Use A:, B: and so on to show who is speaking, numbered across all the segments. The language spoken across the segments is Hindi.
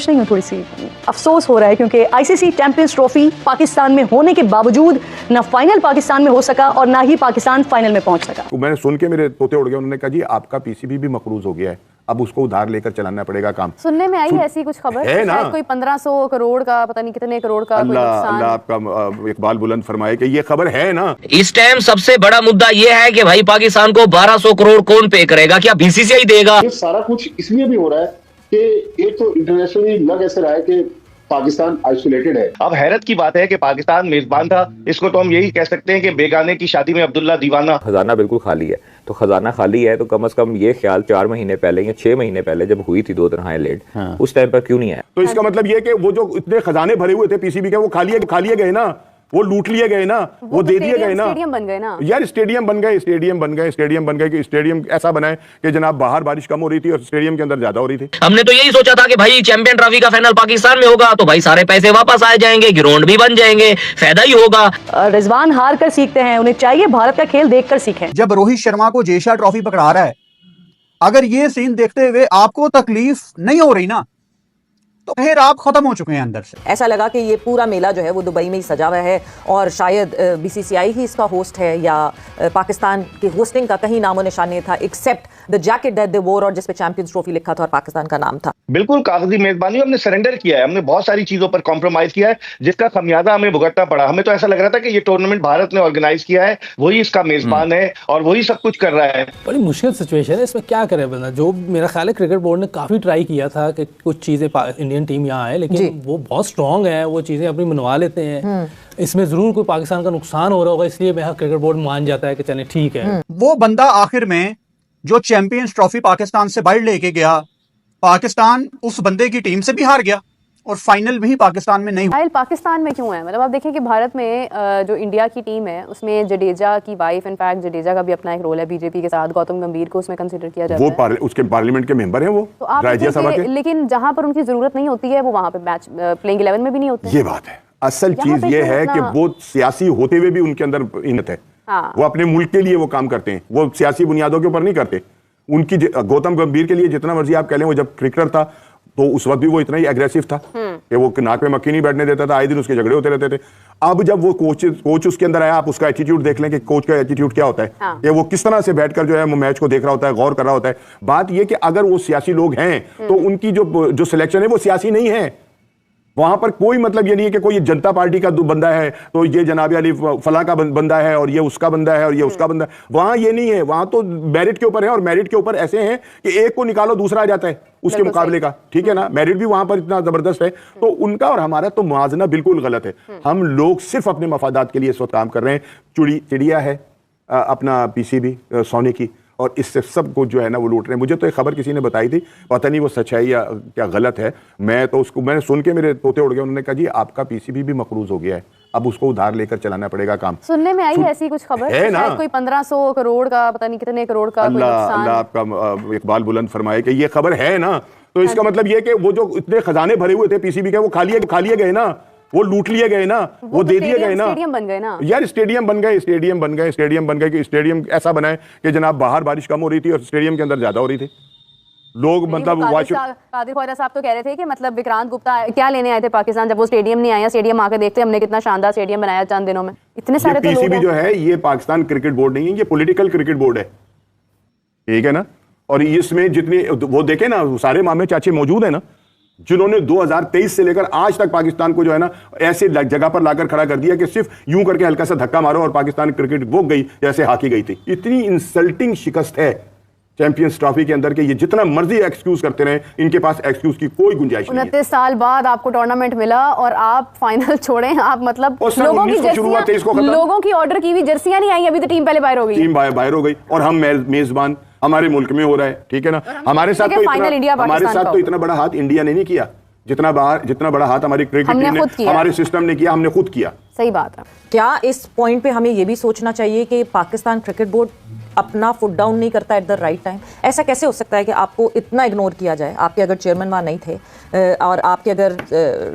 A: खुश नहीं हूँ, थोड़ी सी अफसोस हो रहा है क्योंकि आईसीसी चैंपियंस ट्रॉफी पाकिस्तान में होने के बावजूद ना फाइनल पाकिस्तान में हो सका और ना ही पाकिस्तान फाइनल में पहुंच सका।
B: मैंने सुन के मेरे तोते उड़ गए। उन्होंने कहा जी आपका पीसीबी भी मकरूज हो गया है, अब उसको उधार लेकर चलाना पड़ेगा काम।
C: सुनने में आई है ऐसी कुछ खबर
B: है ना,
C: कोई 1500 करोड़ का पता नहीं कितने करोड़ का
B: अल्लाह आपका इकबाल बुलंद फरमाए कि ये खबर है ना।
D: इस टाइम सबसे बड़ा मुद्दा ये है कि भाई पाकिस्तान को 1200 करोड़ कौन पे करेगा, क्या बीसीसीआई देगा?
E: ये सारा कुछ इसलिए भी हो रहा है कि एक तो इंटरनेशनली लग ऐसे रहा है कि पाकिस्तान आइसोलेटेड है।
F: अब हैरत की बात है कि पाकिस्तान मेजबान था, इसको तो हम यही कह सकते हैं कि बेगाने की शादी में अब्दुल्ला दीवाना।
G: खजाना बिल्कुल खाली है, तो खजाना खाली है तो कम से कम ये ख्याल 4 महीने पहले या 6 महीने पहले जब हुई थी 2 तरह लेट, उस टाइम पर क्यों नहीं आया?
B: तो इसका मतलब ये कि वो जो इतने खजाने भरे हुए थे पीसीबी के, वो खाली गए ना, वो लूट लिए गए ना, वो दे दिए गए ना।
C: स्टेडियम बन गए ना
B: यार, स्टेडियम बन गए कि स्टेडियम ऐसा बनाए कि जनाब बाहर बारिश कम हो रही थी और स्टेडियम के अंदर ज्यादा हो रही थी।
D: हमने तो यही सोचा था कि भाई चैंपियन ट्रॉफी का फाइनल पाकिस्तान में होगा तो भाई सारे पैसे वापस आ जाएंगे, ग्राउंड भी बन जाएंगे, फायदा ही होगा।
A: रिजवान हार कर सीखते हैं, उन्हें चाहिए भारत का खेल देखकर सीखें।
H: जब रोहित शर्मा को जेशा ट्रॉफी पकड़ा रहा है, अगर ये सीन देखते हुए आपको तकलीफ नहीं हो रही ना, तो फिर आप खत्म हो चुके हैं अंदर से।
I: ऐसा लगा कि ये पूरा मेला जो है वो दुबई में ही सजा हुआ है और शायद बीसीसीआई ही इसका होस्ट है या पाकिस्तान की होस्टिंग का कहीं नामो निशान नहीं था, except the jacket that they wore और जिस पे चैंपियंस ट्रॉफी लिखा था और पाकिस्तान का नाम था।
F: बिल्कुल कागजी मेजबानी हमने सरेंडर किया है, हमने बहुत सारी चीजों पर कॉम्प्रोमाइज किया है जिसका खमियाजा हमें भुगतना पड़ा। हमें तो ऐसा लग रहा था कि ये टूर्नामेंट भारत ने ऑर्गेनाइज किया है, वही इसका मेजबान है और वही सब कुछ कर रहा है।
J: बड़ी मुश्किल सिचुएशन है, इसमें क्या करे बंदा। जो मेरा ख्याल है क्रिकेट बोर्ड ने काफी ट्राई किया था कि कुछ चीजें इंडियन टीम यहाँ आए, लेकिन वो बहुत स्ट्रांग है, वो चीजें अपनी मनवा लेते हैं। इसमें जरूर कोई पाकिस्तान का नुकसान हो रहा होगा, इसलिए मेरा क्रिकेट बोर्ड मान जाता है कि चले ठीक है।
H: वो बंदा आखिर में जो चैंपियंस ट्रॉफी पाकिस्तान से बाहर लेके गया, पाकिस्तान उस बंदे की टीम से भी हार गया और फाइनल भी पाकिस्तान में नहीं हुआ।
C: पाकिस्तान में क्यों है? मतलब आप देखें कि भारत में जो इंडिया की टीम है उसमें जडेजा की वाइफ, इनफैक्ट जडेजा का भी अपना एक रोल है बीजेपी के साथ, गौतम गंभीर को उसमें कंसीडर किया जाता है।
B: वो उसके पार्लियामेंट के मेंबर हैं वो,
C: तो आप लेकिन जहां पर उनकी जरूरत नहीं होती है वो वहां पे मैच प्लेइंग 11 में भी नहीं होते।
B: ये बात है, असल चीज ये है कि वो सियासी होते हुए भी उनके अंदर इन्नत है। वो अपने मुल्क के लिए वो काम करते हैं, वो सियासी बुनियादों के ऊपर नहीं करते। उनकी गौतम गंभीर के लिए जितना मर्जी आप कह लें, वो जब क्रिकेटर था तो उस वक्त भी वो इतना ही एग्रेसिव था कि वो नाक पे मक्खी नहीं बैठने देता था, आए दिन उसके झगड़े होते रहते थे। अब जब वो कोच उसके अंदर आया, आप उसका एटीट्यूड देख लें कि कोच का एटीट्यूड क्या होता है, कि वो किस तरह से बैठकर जो है वो मैच को देख रहा होता है, गौर कर रहा होता है। बात ये कि अगर वो सियासी लोग हैं तो उनकी जो सिलेक्शन है वो सियासी नहीं है। वहां पर कोई मतलब ये नहीं है कि कोई जनता पार्टी का बंदा है तो ये जनाब अली फला का बंदा है और ये उसका बंदा है और ये उसका बंदा है। वहां ये नहीं है, वहां तो मेरिट के ऊपर है और मेरिट के ऊपर ऐसे हैं कि एक को निकालो दूसरा आ जाता है उसके मुकाबले का, ठीक है ना। मेरिट भी वहां पर इतना जबरदस्त है, तो उनका और हमारा तो मुआवजा बिल्कुल गलत है। हम लोग सिर्फ अपने मफादात के लिए इस वक्त काम कर रहे हैं। चिड़िया है अपना पीसीबी सोने की, और इससे सब कुछ जो है ना वो लूट रहे हैं। मुझे तो एक खबर किसी ने बताई थी, पता नहीं वो सच है या क्या गलत है, मैंने सुन के मेरे तोते उड़ गए। उन्होंने कहा जी आपका पीसीबी भी मकरूज हो गया है, अब उसको उधार लेकर चलाना पड़ेगा काम।
C: सुनने में आई है ऐसी कुछ खबर
B: है ना,
C: कोई 1500 करोड़ का पता नहीं कितने करोड़ का
B: अल्लाह आपका इकबाल बुलंद फरमाए कि ये खबर है ना। तो इसका मतलब ये कि वो जो इतने खजाने भरे हुए थे पीसीबी के, वो खाली गए ना, वो लूट लिए गए ना, वो दे दिए गए ना।
C: स्टेडियम बन गए ना
B: यार, स्टेडियम बन गए कि स्टेडियम ऐसा बनाए कि जनाब बाहर बारिश कम हो रही थी और स्टेडियम के अंदर ज्यादा हो रही थी। लोग मतलब
C: कादिर ख्वाजा साहब तो कह रहे थे कि मतलब विक्रांत गुप्ता क्या लेने आए थे पाकिस्तान, जब वो स्टेडियम नहीं आया, स्टेडियम आकर देखते हमने कितना शानदार स्टेडियम बनाया चंद दिनों में। इतने सारे तो
B: पीसीबी जो है ये पाकिस्तान क्रिकेट बोर्ड नहीं है, ये पॉलिटिकल क्रिकेट बोर्ड है, ठीक है ना। और इसमें जितने वो देखे ना, सारे मामले चाचे मौजूद है ना, जिन्होंने 2023 से लेकर आज तक पाकिस्तान को जो है ना ऐसे जगह पर लाकर खड़ा कर दिया कि सिर्फ यूं करके हल्का सा धक्का मारो और पाकिस्तान क्रिकेट वो गई जैसे हॉकी गई थी। इतनी इंसल्टिंग शिकस्त है चैंपियंस ट्रॉफी के अंदर के ये जितना मर्जी एक्सक्यूज करते रहे, इनके पास एक्सक्यूज की कोई गुंजाइश नहीं है।
C: 29 साल बाद आपको टूर्नामेंट मिला और आप फाइनल छोड़े। आप मतलब लोगों की ऑर्डर की हुई जर्सियां नहीं आई, अभी तो टीम पहले बाहर हो गई,
B: टीम बाहर हो गई और हम मेजबान हमारे मुल्क में हो रहा है, ठीक है ना। हमारे साथ तो इतना बड़ा हाथ इंडिया ने नहीं किया जितना बड़ा हाथ हमारी क्रिकेट टीम ने, हमारे सिस्टम ने किया, हमने खुद किया।
I: सही बात है। क्या इस पॉइंट पे हमें ये भी सोचना चाहिए कि पाकिस्तान क्रिकेट बोर्ड अपना फुट डाउन नहीं करता एट द राइट टाइम? ऐसा कैसे हो सकता है कि आपको इतना इग्नोर किया जाए? आपके अगर चेयरमैन वहाँ नहीं थे और आपके अगर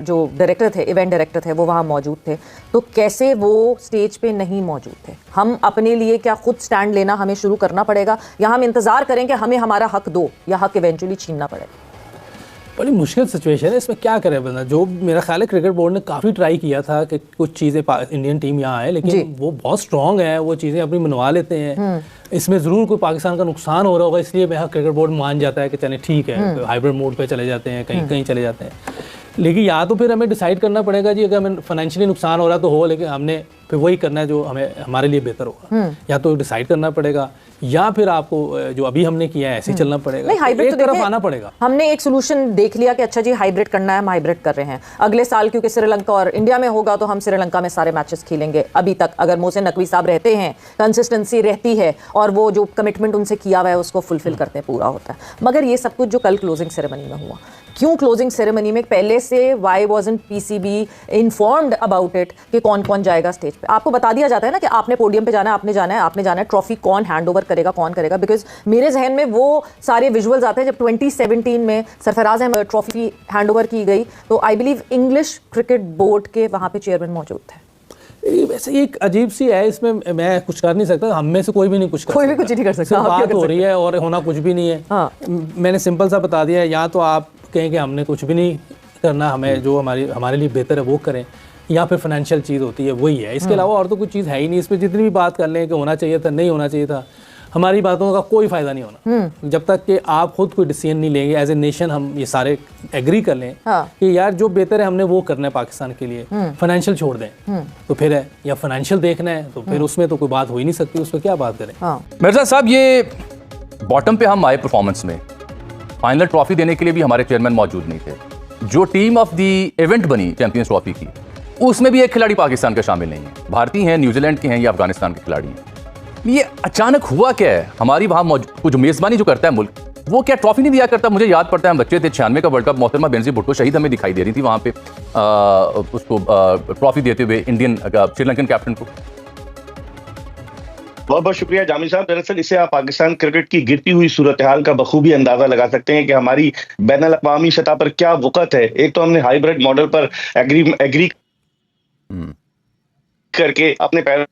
I: जो डायरेक्टर थे, इवेंट डायरेक्टर थे, वो वहाँ मौजूद थे, तो कैसे वो स्टेज पे नहीं मौजूद थे? हम अपने लिए क्या खुद स्टैंड लेना हमें शुरू करना पड़ेगा या हम इंतज़ार करें कि हमें हमारा हक दो या हक इवेंचुअली छीनना पड़ेगा?
J: बड़ी मुश्किल सिचुएशन है, इसमें क्या करे बंदा। जो मेरा ख्याल है क्रिकेट बोर्ड ने काफ़ी ट्राई किया था कि कुछ चीज़ें इंडियन टीम यहाँ आए, लेकिन वो बहुत स्ट्रांग है, वो चीज़ें अपनी मनवा लेते हैं। इसमें ज़रूर कोई पाकिस्तान का नुकसान हो रहा होगा, इसलिए मेरा क्रिकेट बोर्ड मान जाता है कि चले ठीक है, हाइब्रिड मोड पे चले जाते हैं, कहीं कहीं चले जाते हैं। लेकिन या तो फिर हमें डिसाइड करना पड़ेगा जी, अगर हमें फाइनेंशियली नुकसान हो रहा तो हो, लेकिन हमने फिर वही करना है जो हमारे लिए बेहतर होगा। या तो डिसाइड करना पड़ेगा, या फिर आपको जो अभी हमने किया है ऐसे ही चलना पड़ेगा।
I: नहीं, हाइब्रिड
J: एक
I: तो
J: तरफ आना पड़ेगा।
I: हमने एक सोल्यूशन देख लिया कि अच्छा जी हाइब्रिड करना है, हम हाइब्रिड कर रहे हैं। अगले साल क्योंकि श्रीलंका और इंडिया में होगा तो हम श्रीलंका में सारे मैचेस खेलेंगे। अभी तक अगर मोहसिन नकवी साहब रहते हैं, कंसिस्टेंसी रहती है और वो जो कमिटमेंट उनसे किया हुआ है उसको फुलफिल करते हैं, पूरा होता है। मगर ये सब कुछ जो कल क्लोजिंग सेरेमनी में हुआ, क्यों क्लोजिंग सेरेमनी में पहले से why wasn't PCB informed about it कि कौन कौन जाएगा स्टेज पे? आपको बता दिया जाता है ना कि आपने पोडियम पे जाना है, आपने जाना है, आपने जाना है, ट्रॉफी कौन हैंड ओवर करेगा, कौन करेगा। बिकॉज मेरे जहन में वो सारे विजुअल्स आते हैं जब 2017 में Sarfaraz Ahmed trophy hand over की गई तो I believe English cricket board के वहाँ पे चेयरमैन मौजूद थे।
J: वैसे एक अजीब सी है, इसमें मैं कुछ कर नहीं सकता, हम में से कोई भी नहीं कुछ कर
I: कोई भी कुछ नहीं कर सकता।
J: बात हो रही है और होना कुछ भी नहीं है।
I: हाँ।
J: मैंने सिंपल सा बता दिया है, या तो आप कहें कि हमने कुछ भी नहीं करना, हमें जो हमारे लिए बेहतर है वो करें, या फिर फाइनेंशियल चीज़ होती है वही है। इसके अलावा और तो कुछ चीज़ है ही नहीं। इस पर जितनी भी बात कर लें कि होना चाहिए था, नहीं होना चाहिए था, हमारी बातों का कोई फ़ायदा नहीं होना जब तक कि आप खुद कोई डिसीजन नहीं लेंगे। एज ए नेशन हम ये सारे एग्री कर लें कि यार जो बेहतर है हमने वो करना है पाकिस्तान के लिए, फाइनेंशियल छोड़ दें तो फिर है, या फाइनेंशियल देखना है तो फिर उसमें तो कोई बात हो ही नहीं सकती, उस पर क्या बात करें।
K: मिर्जा साहब, ये बॉटम पे हम आए परफॉर्मेंस में, फाइनल ट्रॉफी देने के लिए भी हमारे चेयरमैन मौजूद नहीं थे। जो टीम ऑफ द इवेंट बनी चैंपियंस ट्रॉफी की, उसमें भी एक खिलाड़ी पाकिस्तान का शामिल नहीं है। भारतीय हैं, न्यूजीलैंड के हैं या अफगानिस्तान के खिलाड़ी हैं। ये अचानक हुआ क्या है? हमारी वहाँ कुछ मेज़बानी जो करता है मुल्क, वो क्या ट्रॉफी नहीं दिया करता? मुझे याद पड़ता है हम बच्चे थे, 96 का वर्ल्ड कप, मोहतरमा बेनज़ीर भुट्टो शहीद हमें दिखाई दे रही थी वहाँ पे उसको ट्रॉफी देते हुए इंडियन श्रीलंकन कैप्टन को।
F: बहुत बहुत शुक्रिया जामी साहब। दरअसल इससे आप पाकिस्तान क्रिकेट की गिरती हुई सूरत हाल का बखूबी अंदाजा लगा सकते हैं कि हमारी बैनुल अक़वामी सतह पर क्या वक़्त है। एक तो हमने हाइब्रिड मॉडल पर एग्री करके अपने पैरों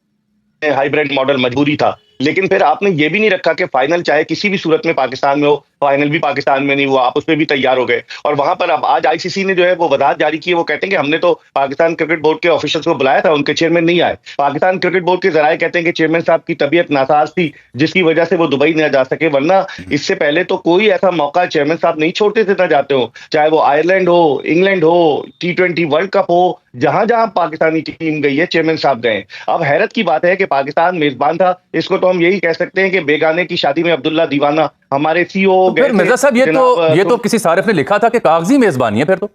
F: में हाइब्रिड मॉडल मजबूरी था, लेकिन फिर आपने ये भी नहीं रखा कि फाइनल चाहे किसी भी सूरत में पाकिस्तान में हो, फाइनल भी पाकिस्तान में नहीं हुआ, आप उस पर भी तैयार हो गए। और वहां पर अब आज आईसीसी ने जो है वो वजाहत जारी की है, वो कहते हैं कि हमने तो पाकिस्तान क्रिकेट बोर्ड के ऑफिशियल्स को बुलाया था, उनके चेयरमैन नहीं आए। पाकिस्तान क्रिकेट बोर्ड के जराये कहते हैं कि चेयरमैन साहब की तबीयत नासाज थी जिसकी वजह से वो दुबई न जा सके, वरना इससे पहले तो कोई ऐसा मौका चेयरमैन साहब नहीं छोड़ते थे ना जाते हो, चाहे वो आयरलैंड हो, इंग्लैंड हो, T20 वर्ल्ड कप हो, जहां जहां पाकिस्तानी टीम गई है चेयरमैन साहब गए। अब हैरत की बात है कि पाकिस्तान मेजबान था, इसको तो हम यही कह सकते हैं कि बेगाने की शादी में अब्दुल्ला दीवाना। हमारे सीईओ
K: फिर मिर्जा साहब ये तो किसी सारिफ ने लिखा था कि कागजी मेजबानी है, फिर तो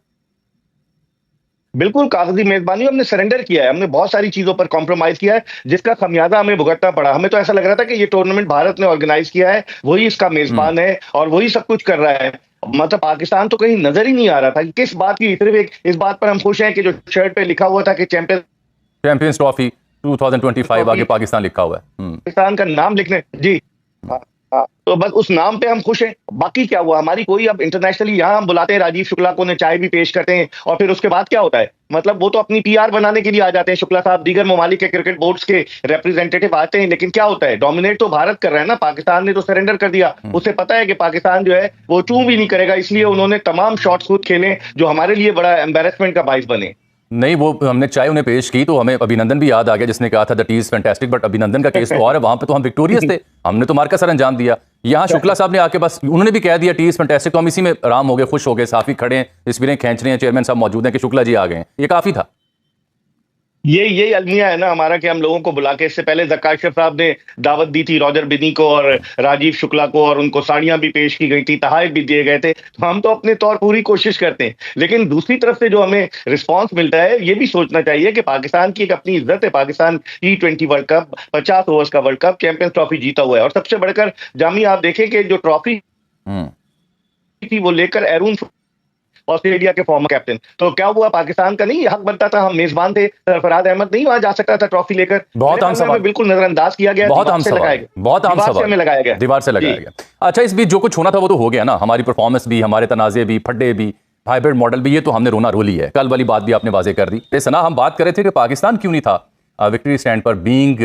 F: बिल्कुल कागजी मेजबानी। हमने सरेंडर किया है, हमने बहुत सारी चीजों पर कॉम्प्रोमाइज किया है जिसका खमियाजा हमें भुगतना पड़ा। हमें तो ऐसा लग रहा था कि ये टूर्नामेंट भारत ने ऑर्गेनाइज किया है, वही इसका मेजबान है और वही सब कुछ कर रहा है। मतलब पाकिस्तान तो कहीं नजर ही नहीं आ रहा था। किस बात की, सिर्फ इस बात पर हम खुश हैं कि जो शर्ट पे लिखा हुआ था कि
K: चैंपियंस ट्रॉफी 2025 आगे पाकिस्तान लिखा हुआ है,
F: पाकिस्तान का नाम लिखने जी तो बस उस नाम पे हम खुश हैं। बाकी क्या हुआ हमारी कोई, अब इंटरनेशनली यहाँ हम बुलाते हैं राजीव शुक्ला को, उन्हें चाय भी पेश करते हैं और फिर उसके बाद क्या होता है, मतलब वो तो अपनी पीआर बनाने के लिए आ जाते हैं शुक्ला साहब, दीगर ममालिक के क्रिकेट बोर्ड्स के रिप्रेजेंटेटिव आते हैं, लेकिन क्या होता है, डोमिनेट तो भारत कर रहा है ना। पाकिस्तान ने तो सरेंडर कर दिया, उसे पता है कि पाकिस्तान जो है वो चूं भी नहीं करेगा, इसलिए उन्होंने तमाम शॉट्स खुद खेले जो हमारे लिए बड़ा एम्बेरसमेंट का बाइस बने।
K: नहीं, वो हमने चाय उन्हें पेश की तो हमें अभिनंदन भी याद आ गया जिसने कहा था दैट इज फैंटास्टिक, बट अभिनंदन का केस तो और है, वहां पे तो हम विक्टोरियस थे, हमने तो मार्का सर अंजाम दिया। यहाँ शुक्ला साहब ने आके बस उन्होंने भी कह दिया टी इज फैंटास्टिक, तो हम इसी में आराम हो गए, खुश हो गए, साफी खड़े हैं, तस्वीरें खींच रहे हैं, चेयरमैन साहब मौजूद हैं कि शुक्ला जी आ गए हैं, ये काफी था।
F: ये अलमिया है ना हमारा कि हम लोगों को बुला के, इससे पहले ज़क्का अशरफ साहब ने दावत दी थी रॉजर बिनी को और राजीव शुक्ला को, और उनको साड़ियां भी पेश की गई थी, तहाइफ भी दिए गए थे। तो हम तो अपने तौर पूरी कोशिश करते हैं, लेकिन दूसरी तरफ से जो हमें रिस्पांस मिलता है ये भी सोचना चाहिए कि पाकिस्तान की एक अपनी इज्जत है। Pakistan T20 world cup, 50 overs का वर्ल्ड कप, चैंपियंस ट्रॉफी जीता हुआ है, और सबसे बढ़कर जामी आप देखें कि जो ट्रॉफी थी वो लेकर एरून ऑस्ट्रेलिया के फॉर्मर कैप्टन, तो क्या हुआ, पाकिस्तान का नहीं हक बनता था, हम मेजबान थे, सरफराज अहमद नहीं वहां जा सकता था ट्रॉफी लेकर।
K: बहुत आम सवाल,
F: बिल्कुल नजरअंदाज किया गया,
K: बहुत आम सवाल, बहुत आम सवाल
F: में लगाया गया,
K: दीवार से लगाया गया। अच्छा, इस बीच जो कुछ होना था वो तो हो गया ना, हमारी परफॉर्मेंस भी, हमारे तनाजे भी, फड्डे भी, हाइब्रिड मॉडल भी, ये तो हमने रोना रोली है। कल वाली बात भी आपने वाजे कर दी। सना, हम बात कर रहे थे कि पाकिस्तान क्यों नहीं था विक्ट्री स्टैंड पर, बीइंग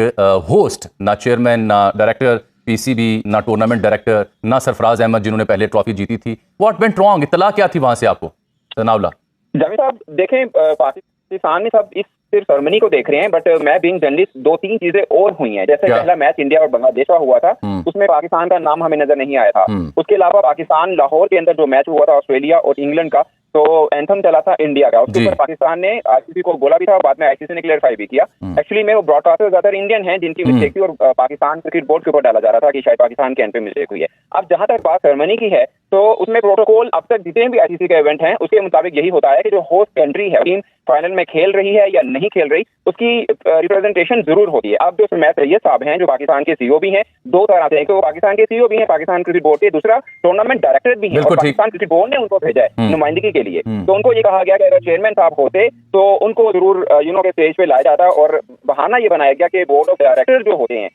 K: होस्ट, ना चेयरमैन ना डायरेक्टर, पीसीबी, ना टूर्नामेंट डायरेक्टर, ना सरफराज अहमद जिन्होंने पहले ट्रॉफी जीती थी? What went wrong? इत्तला क्या थी वहां से आपको? सनाउल्लाह
L: जावेद साहब देखें, पाकिस्तान में सब इस सिर्फ सेरेमनी को देख रहे हैं, बट मैं बीइंग जर्नलिस्ट 2-3 चीजें और हुई हैं। जैसे पहला मैच इंडिया और बांग्लादेश का हुआ था, उसमें पाकिस्तान का नाम हमें नजर नहीं आया था। उसके अलावा पाकिस्तान लाहौर के अंदर जो मैच हुआ था ऑस्ट्रेलिया और इंग्लैंड का, तो एंथम चला था इंडिया का, उसके ऊपर पाकिस्तान ने आईसीसी को बोला भी था, बाद में आईसीसी ने क्लियरफाई भी किया। एक्चुअली में वो ब्रॉडकास्टर ज्यादातर इंडियन हैं जिनकी मिस्टेक थी, और पाकिस्तान क्रिकेट बोर्ड के ऊपर डाला जा रहा था कि शायद पाकिस्तान के एंड पे मिस्टेक हुई है। अब जहां तक बात सेरेमनी की है, तो उसमें प्रोटोकॉल अब तक जितने भी आईसीसी के इवेंट हैं उसके मुताबिक यही होता है कि जो होस्ट कंट्री है, टीम फाइनल में खेल रही है या नहीं खेल रही, उसकी रिप्रेजेंटेशन जरूर होती है। अब जो सुमैत सैयद साहब हैं, जो पाकिस्तान के सीईओ भी हैं, दो तरह से, वो पाकिस्तान के सीईओ भी हैं, पाकिस्तान क्रिकेट बोर्ड के, दूसरा टूर्नामेंट डायरेक्टर भी हैं, और पाकिस्तान क्रिकेट बोर्ड ने उनको भेजा है नुमाइंदगी के लिए। तो उनको ये कहा गया कि अगर चेयरमैन साहब होते तो उनको जरूर के स्टेज पे लाया जाता, और बहाना ये बनाया गया कि बोर्ड ऑफ डायरेक्टर जो होते हैं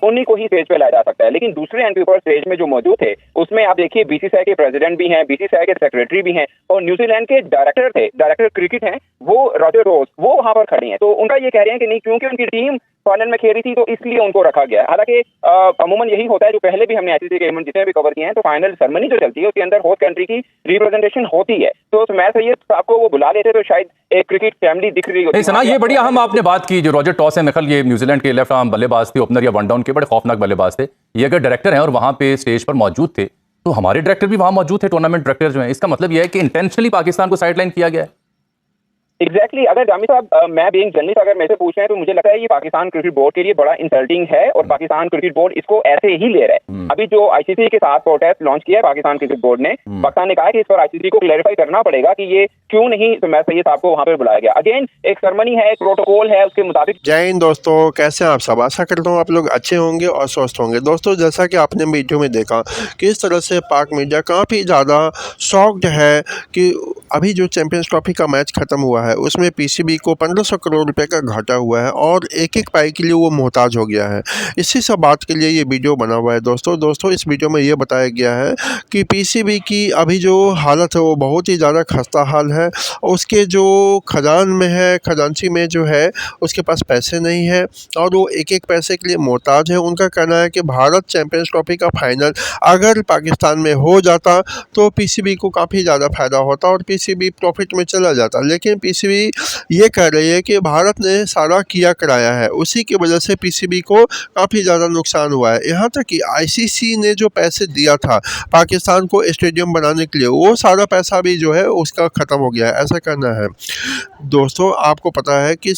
L: उन्हीं को ही स्टेज पे लाया जा सकता है। लेकिन दूसरे एंड ऊपर स्टेज में जो मौजूद थे, उसमें आप देखिए बीसीसीआई के प्रेसिडेंट भी हैं, बीसीसीआई के सेक्रेटरी भी हैं, और न्यूजीलैंड के डायरेक्टर थे, डायरेक्टर क्रिकेट हैं, वो रॉजर रोज, वो वहां पर खड़े हैं। तो उनका ये कह रहे हैं कि नहीं, क्योंकि उनकी टीम फाइनल में खेल रही थी तो इसलिए उनको रखा गया। हालांकि अमूमन यही होता है, जो पहले भी हमने आईसीसी के इवेंट जितने भी कवर किए हैं, तो फाइनल सेरेमनी जो चलती है उसके अंदर होस्ट कंट्री की रिप्रेजेंटेशन होती है। तो सुमैत सैयद साहब को वो बुला लेते तो शायद एक क्रिकेट फैमिली दिख रही होती।
K: सना, ये बड़ी अहम आपने बात की, जो रॉजर टॉस है, नकल, ये न्यूजीलैंड के लेफ्ट आर्म बल्लेबाज थे, ओपनर या वन डाउन के बड़े खौफनाक बल्लेबाज थे। ये अगर डायरेक्टर हैं और वहां पे स्टेज पर मौजूद थे, तो हमारे डायरेक्टर भी वहां मौजूद थे, टूर्नामेंट डायरेक्टर जो है, इसका मतलब यह है कि इंटेंशनली पाकिस्तान को साइडलाइन किया गया है।
L: एग्जैक्टली अगर जामी साहब मैं बीइंग जर्नलिस्ट अगर मेरे से पूछ रहे हैं, तो मुझे लगता है ये पाकिस्तान क्रिकेट बोर्ड के लिए बड़ा इंसल्टिंग है, और पाकिस्तान क्रिकेट बोर्ड इसको ऐसे ही ले रहा है। अभी जो आईसीसी के साथ प्रोटेस्ट लॉन्च किया है पाकिस्तान क्रिकेट बोर्ड ने, पाकिस्तान ने कहा है कि इस पर आईसीसी को क्लैरिफाई करना पड़ेगा कि ये क्यों नहीं सुमैत सैयद साहब को वहां पर बुलाया गया। अगेन एक सेरेमनी है, एक प्रोटोकॉल है, उसके मुताबिक।
M: जय हिंद दोस्तों, कैसे हैं आप सब? आशा करता हूँ आप लोग अच्छे होंगे और स्वस्थ होंगे। दोस्तों, जैसा कि आपने वीडियो में देखा किस तरह से पाक मीडिया काफ़ी ज़्यादा शॉक्ड है कि अभी जो चैंपियंस ट्रॉफी का मैच खत्म हुआ है उसमें पीसीबी को 1500 करोड़ रुपए का घाटा हुआ है, और एक एक पाई के लिए वो मोहताज हो गया है। इसी सब बात के लिए ये वीडियो बना हुआ है। दोस्तों इस वीडियो में ये बताया गया है कि पीसीबी की अभी जो हालत है वो बहुत ही ज़्यादा खस्ता हाल है। उसके जो खजान में है, खजांची में जो है, उसके पास पैसे नहीं है, और वो एक एक पैसे के लिए मोहताज है। उनका कहना है कि भारत चैंपियंस ट्रॉफी का फाइनल अगर पाकिस्तान में हो जाता तो पीसीबी को काफ़ी ज़्यादा फ़ायदा होता और पीसीबी प्रॉफिट में चला जाता। लेकिन पीसीबी ये कह रही है कि भारत ने सारा किया कराया है, उसी की वजह से पीसीबी को काफ़ी ज़्यादा नुकसान हुआ है। यहाँ तक कि आईसीसी ने जो पैसे दिया था पाकिस्तान को स्टेडियम बनाने के लिए, वो सारा पैसा भी जो है उसका ख़त्म हो गया है, ऐसा कहना है। दोस्तों, आपको पता है कि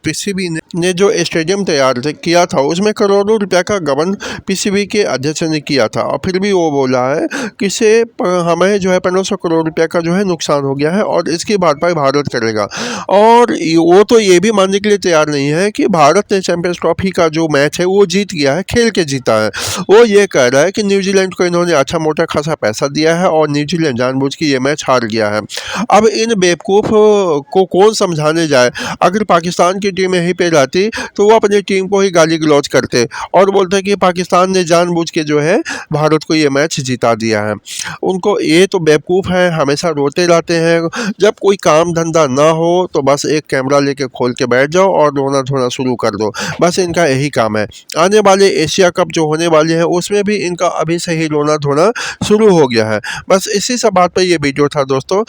M: पीसीबी ने जो स्टेडियम तैयार किया था उसमें करोड़ों रुपया का गबन पीसीबी के अध्यक्ष ने किया था, और फिर भी वो बोला है कि हमें जो है 1500 करोड़ रुपया का जो है नुकसान हो गया है, और इसकी भरपाई भारत करेगा। और वो तो ये भी मानने के लिए तैयार नहीं है कि भारत ने चैंपियंस ट्रॉफी का जो मैच है वो जीत गया है, खेल के जीता है। वो ये कह रहा है कि न्यूजीलैंड को इन्होंने अच्छा मोटा खासा पैसा दिया है और न्यूजीलैंड जानबूझ के ये मैच हार गया है। अब इन बेवकूफ़ को कौन समझाने जाए? अगर पाकिस्तान की टीम यहीं पे रहती तो वो अपनी टीम को ही गाली गलौज करते और बोलते कि पाकिस्तान ने जानबूझ के जो है भारत को ये मैच जिता दिया है। उनको ये तो बेवकूफ़ है, हमेशा रोते रहते हैं। जब कोई काम धंधा ना हो तो बस एक कैमरा लेके खोल के बैठ जाओ और रोना धोना शुरू कर दो, बस इनका यही काम है। आने वाले एशिया कप जो होने वाले हैं उसमें भी इनका अभी से ही रोना धोना शुरू हो गया है। बस इसी सब बात पे ये वीडियो था दोस्तों।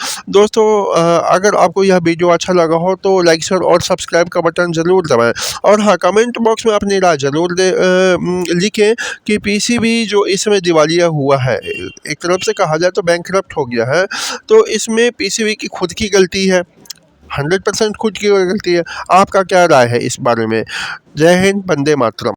M: अगर आपको यह वीडियो अच्छा लगा हो तो लाइक शेयर और सब्सक्राइब का बटन ज़रूर दबाएं, और हाँ, कमेंट बॉक्स में अपनी राय ज़रूर लिखें कि पीसीबी जो इसमें दिवालिया हुआ है, एक तरफ से कहा जाए तो बैंकक्रप्ट हो गया है, तो इसमें पीसीबी की खुद की गलती है, 100% खुद की गलती है। आपका क्या राय है इस बारे में? जय हिंद, वंदे मातरम।